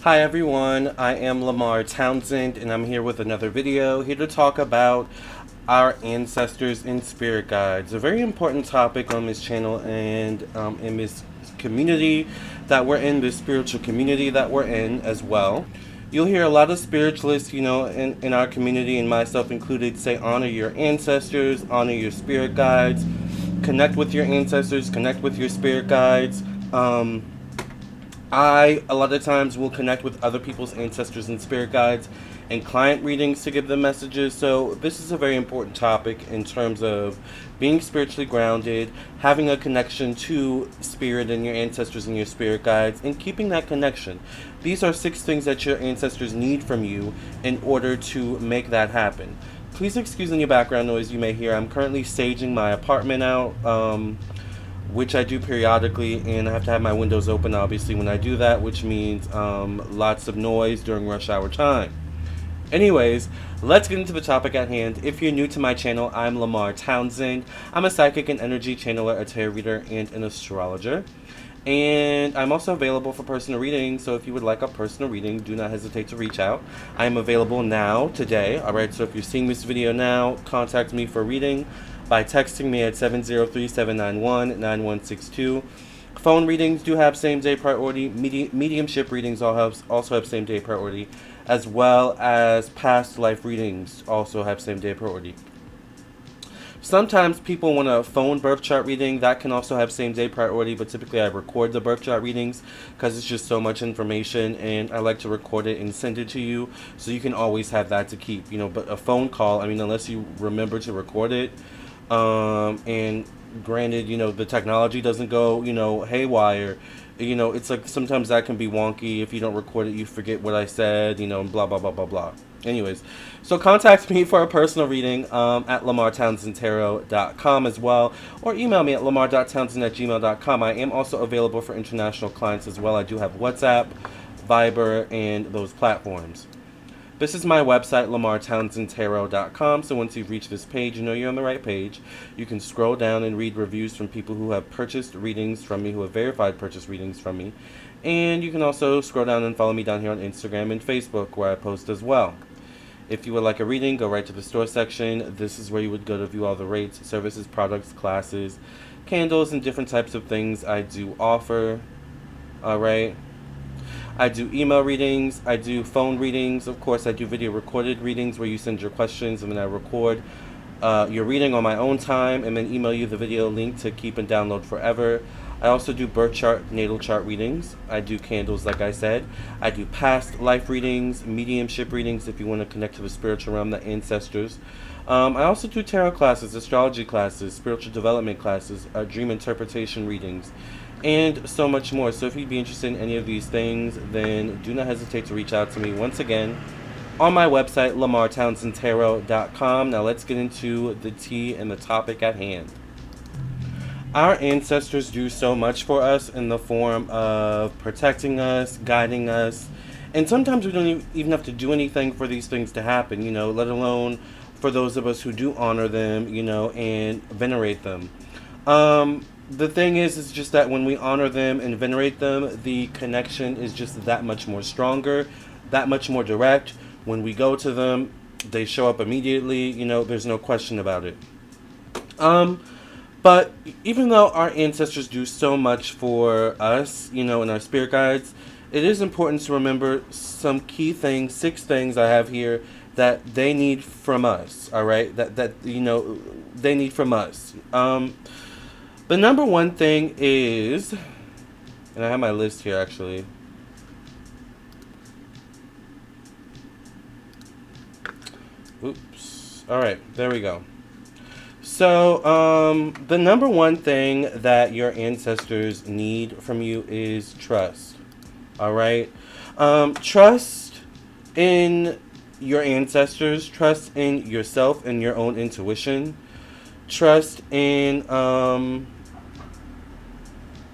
Hi everyone, I am Lamarr Townsend and I'm here with another video, here to talk about our ancestors and spirit guides. A very important topic on this channel and in this community that we're in, this spiritual community that we're in as well. You'll hear a lot of spiritualists, in our community and myself included, say honor your ancestors, honor your spirit guides, connect with your ancestors, connect with your spirit guides. I, a lot of times, will connect with other people's ancestors and spirit guides and client readings to give them messages. So, this is a very important topic in terms of being spiritually grounded, having a connection to spirit and your ancestors and your spirit guides, and keeping that connection. These are 6 things that your ancestors need from you in order to make that happen. Please excuse any background noise you may hear. I'm currently staging my apartment out. Which I do periodically, and I have to have my windows open obviously when I do that, which means lots of noise during rush hour time. Anyways, let's get into the topic at hand. If you're new to my channel, I'm Lamarr Townsend. I'm a psychic and energy channeler, a tarot reader, and an astrologer. And I'm also available for personal readings, so if you would like a personal reading, do not hesitate to reach out. I am available now, today, alright, so if you're seeing this video now, contact me for reading by texting me at 703-791-9162. Phone readings do have same-day priority. Mediumship readings also have same-day priority, as well as past life readings also have same-day priority. Sometimes people want a phone birth chart reading. That can also have same-day priority, but typically I record the birth chart readings because it's just so much information, and I like to record it and send it to you, so you can always have that to keep. But a phone call, unless you remember to record it, and granted, the technology doesn't go, haywire. It's like sometimes that can be wonky. If you don't record it, you forget what I said, and blah, blah, blah, blah, blah. Anyways, so contact me for a personal reading at lamarrtownsendtarot.com as well, or email me at lamar.townsend@gmail.com. I am also available for international clients as well. I do have WhatsApp, Viber, and those platforms. This is my website, lamarrtownsendtarot.com, so once you've reached this page, you know you're on the right page. You can scroll down and read reviews from people who have purchased readings from me, who have verified purchase readings from me. And you can also scroll down and follow me down here on Instagram and Facebook, where I post as well. If you would like a reading, go right to the store section. This is where you would go to view all the rates, services, products, classes, candles, and different types of things I do offer. Alright. I do email readings, I do phone readings, of course I do video recorded readings where you send your questions and then I record your reading on my own time and then email you the video link to keep and download forever. I also do birth chart, natal chart readings. I do candles, like I said. I do past life readings, mediumship readings if you want to connect to the spiritual realm, the ancestors. I also do tarot classes, astrology classes, spiritual development classes, dream interpretation readings, and so much more. So if you'd be interested in any of these things, then do not hesitate to reach out to me once again on my website, lamarrtownsendtarot.com. Now let's get into the tea and the topic at hand. Our ancestors do so much for us in the form of protecting us, guiding us, and sometimes we don't even have to do anything for these things to happen, let alone for those of us who do honor them, and venerate them. The thing is just that when we honor them and venerate them, the connection is just that much more stronger, that much more direct. When we go to them, they show up immediately, there's no question about it. But even though our ancestors do so much for us, and our spirit guides, it is important to remember some key things, 6 things I have here that they need from us, all right? That they need from us. The number one thing is, and I have my list here actually. Oops. All right, there we go. So, the number one thing that your ancestors need from you is trust. All right? Trust in your ancestors, trust in yourself and your own intuition, trust in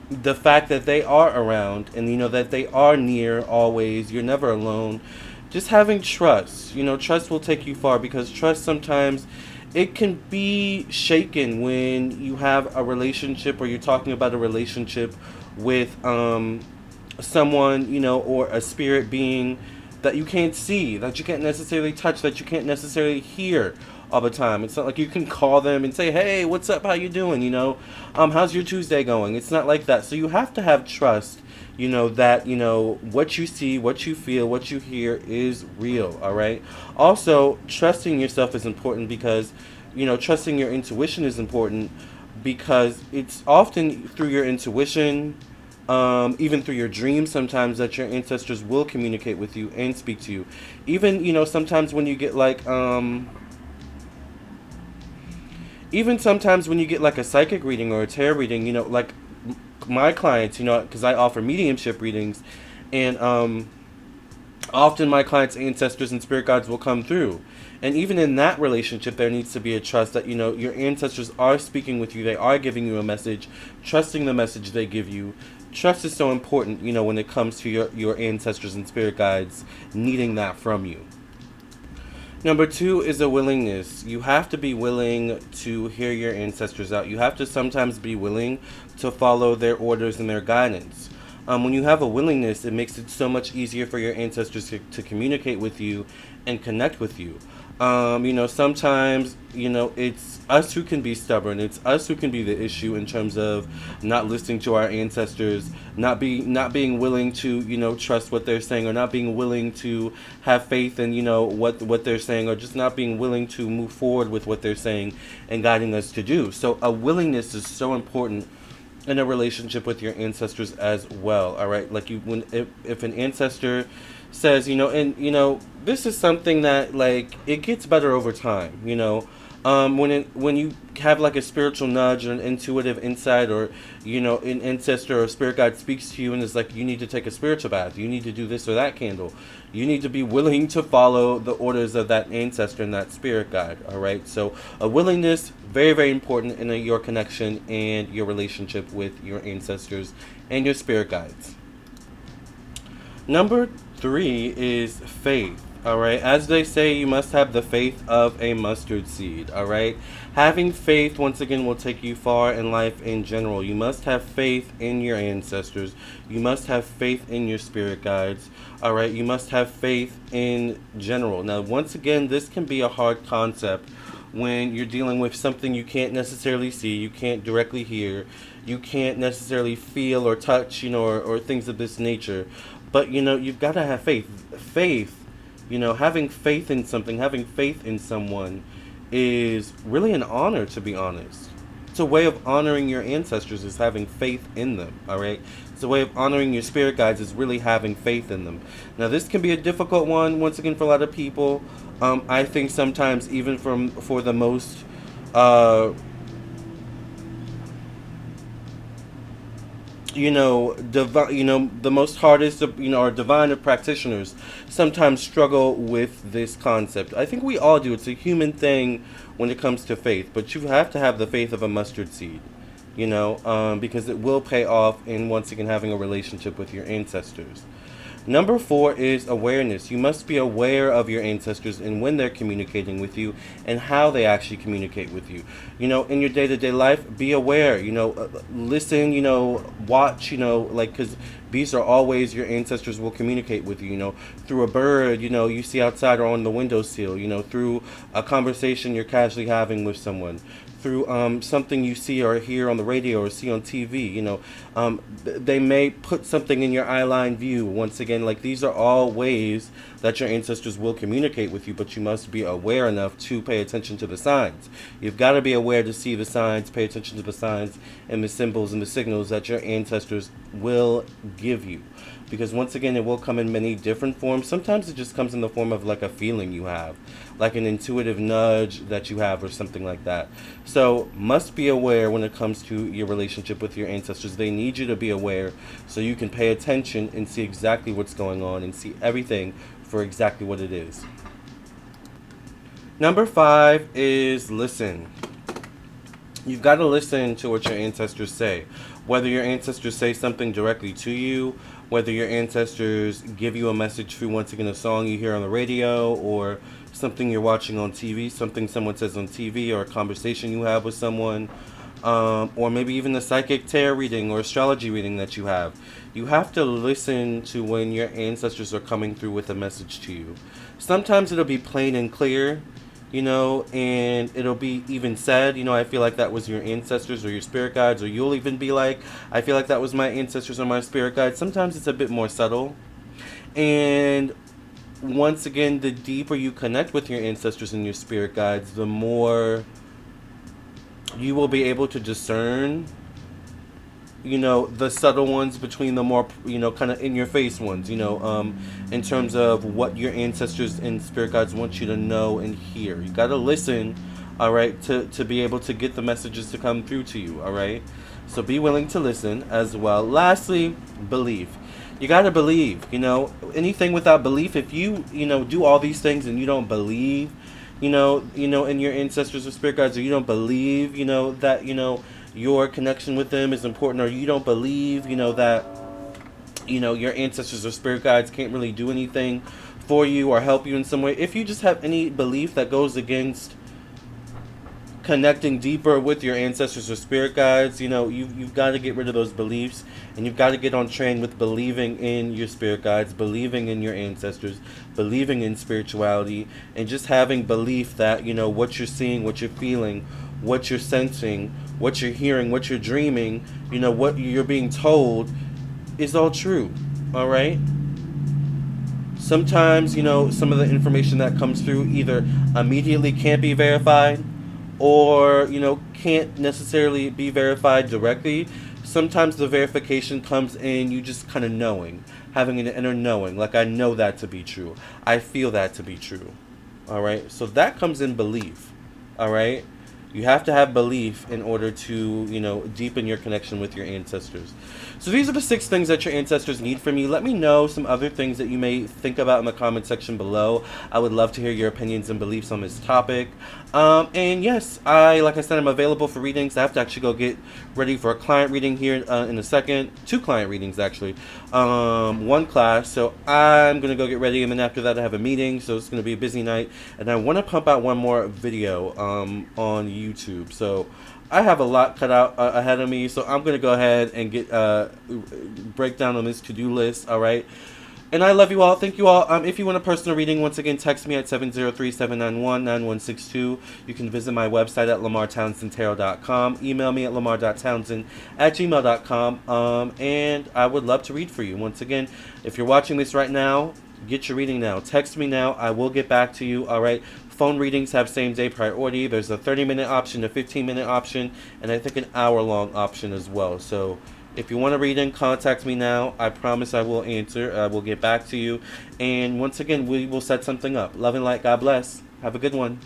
the fact that they are around and that they are near always. You're never alone. Just having trust. Trust will take you far, because trust sometimes it can be shaken when you have a relationship or you're talking about a relationship with someone, or a spirit being that you can't see, that you can't necessarily touch, that you can't necessarily hear all the time. It's not like you can call them and say, "Hey, what's up? How you doing? How's your Tuesday going?" It's not like that. So you have to have trust, that what you see, what you feel, what you hear is real. All right. Also, trusting yourself is important because, trusting your intuition is important because it's often through your intuition, even through your dreams sometimes, that your ancestors will communicate with you and speak to you. Even, sometimes when you get like, even sometimes when you get like a psychic reading or a tarot reading, like my clients, because I offer mediumship readings, and often my clients' ancestors and spirit guides will come through. And even in that relationship, there needs to be a trust that, your ancestors are speaking with you. They are giving you a message, trusting the message they give you. Trust is so important, when it comes to your ancestors and spirit guides needing that from you. Number two is a willingness. You have to be willing to hear your ancestors out. You have to sometimes be willing to follow their orders and their guidance. When you have a willingness, it makes it so much easier for your ancestors to communicate with you and connect with you. Sometimes, it's us who can be stubborn. It's us who can be the issue in terms of not listening to our ancestors, not being willing to, trust what they're saying, or not being willing to have faith in, what they're saying, or just not being willing to move forward with what they're saying and guiding us to do. So a willingness is so important in a relationship with your ancestors as well. All right, like if an ancestor says, this is something that, like, it gets better over time. When you have like a spiritual nudge or an intuitive insight, or an ancestor or spirit guide speaks to you and is like, you need to take a spiritual bath, you need to do this or that candle, you need to be willing to follow the orders of that ancestor and that spirit guide. All right, so a willingness, very, very important in your connection and your relationship with your ancestors and your spirit guides. Number three is faith. All right, as they say, you must have the faith of a mustard seed. All right, having faith, once again, will take you far in life in general. You must have faith in your ancestors. You must have faith in your spirit guides. All right, you must have faith in general. Now, once again, this can be a hard concept when you're dealing with something you can't necessarily see, you can't directly hear, you can't necessarily feel or touch, or things of this nature. But, you've got to have faith. Faith, having faith in something, having faith in someone is really an honor, to be honest. It's a way of honoring your ancestors, is having faith in them, all right? It's a way of honoring your spirit guides, is really having faith in them. Now, this can be a difficult one, once again, for a lot of people. I think sometimes even for the most the most hardest of, or divine of practitioners sometimes struggle with this concept. I think we all do. It's a human thing when it comes to faith, but you have to have the faith of a mustard seed, because it will pay off in, once again, having a relationship with your ancestors. Number four is awareness. You must be aware of your ancestors and when they're communicating with you and how they actually communicate with you. In your day-to-day life, be aware, listen, watch, because these are all ways your ancestors will communicate with you, through a bird, you see outside or on the windowsill, through a conversation you're casually having with someone, through something you see or hear on the radio or see on TV. They may put something in your eye-line view. Once again, like, these are all ways that your ancestors will communicate with you, but you must be aware enough to pay attention to the signs. You've got to be aware to see the signs, pay attention to the signs and the symbols and the signals that your ancestors will give you. Because, once again, it will come in many different forms. Sometimes it just comes in the form of like a feeling you have, like an intuitive nudge that you have or something like that. So, must be aware when it comes to your relationship with your ancestors. They need you to be aware so you can pay attention and see exactly what's going on and see everything for exactly what it is. Number five is listen. You've got to listen to what your ancestors say. Whether your ancestors say something directly to you, whether your ancestors give you a message through, once again, a song you hear on the radio, or something you're watching on TV, something someone says on TV, or a conversation you have with someone. or maybe even the psychic tarot reading or astrology reading that you have. You have to listen to when your ancestors are coming through with a message to you. Sometimes it'll be plain and clear, and it'll be even said, I feel like that was your ancestors or your spirit guides, or you'll even be like, I feel like that was my ancestors or my spirit guides. Sometimes it's a bit more subtle. And once again, the deeper you connect with your ancestors and your spirit guides, the more you will be able to discern, the subtle ones between the more, kind of in your face ones, in terms of what your ancestors and spirit guides want you to know and hear. You got to listen, all right, to be able to get the messages to come through to you, all right? So be willing to listen as well. Lastly, belief. You got to believe, anything without belief. If you, do all these things and you don't believe, in your ancestors or spirit guides, or you don't believe, that, your connection with them is important, or you don't believe, that, your ancestors or spirit guides can't really do anything for you or help you in some way. If you just have any belief that goes against connecting deeper with your ancestors or spirit guides, you've got to get rid of those beliefs, and you've got to get on train with believing in your spirit guides, believing in your ancestors, believing in spirituality, and just having belief that, what you're seeing, what you're feeling, what you're sensing, what you're hearing, what you're dreaming, what you're being told is all true. All right? Sometimes, some of the information that comes through either immediately can't be verified, or, can't necessarily be verified directly. Sometimes the verification comes in you just kind of knowing, having an inner knowing, like, I know that to be true. I feel that to be true. All right? So that comes in belief. All right? You have to have belief in order to, deepen your connection with your ancestors. So these are the 6 things that your ancestors need from you. Let me know some other things that you may think about in the comment section below. I would love to hear your opinions and beliefs on this topic. And yes, like I said, I'm available for readings. I have to actually go get ready for a client reading here in a second. 2 client readings, actually. 1 class. So I'm going to go get ready, and then after that I have a meeting. So it's going to be a busy night. And I want to pump out one more video on YouTube. So I have a lot cut out ahead of me, so I'm going to go ahead and get break down on this to-do list, all right? And I love you all. Thank you all. If you want a personal reading, once again, text me at 703-791-9162. You can visit my website at lamarrtownsendtarot.com. Email me at lamar.townsend@gmail.com. And I would love to read for you. Once again, if you're watching this right now, get your reading now. Text me now. I will get back to you, all right? Phone readings have same-day priority. There's a 30-minute option, a 15-minute option, and I think an hour-long option as well. So if you want to read in, contact me now. I promise I will answer. I will get back to you. And once again, we will set something up. Love and light. God bless. Have a good one.